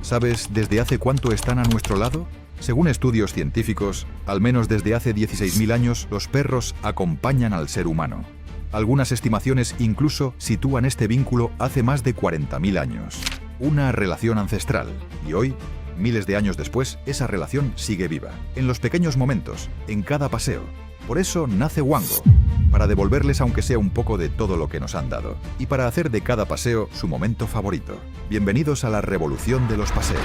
¿Sabes desde hace cuánto están a nuestro lado? Según estudios científicos, al menos desde hace 16.000 años, los perros acompañan al ser humano. Algunas estimaciones incluso sitúan este vínculo hace más de 40.000 años. Una relación ancestral. Y hoy, miles de años después, esa relación sigue viva. En los pequeños momentos, en cada paseo. Por eso nace Wango, para devolverles aunque sea un poco de todo lo que nos han dado. Y para hacer de cada paseo su momento favorito. Bienvenidos a la revolución de los paseos.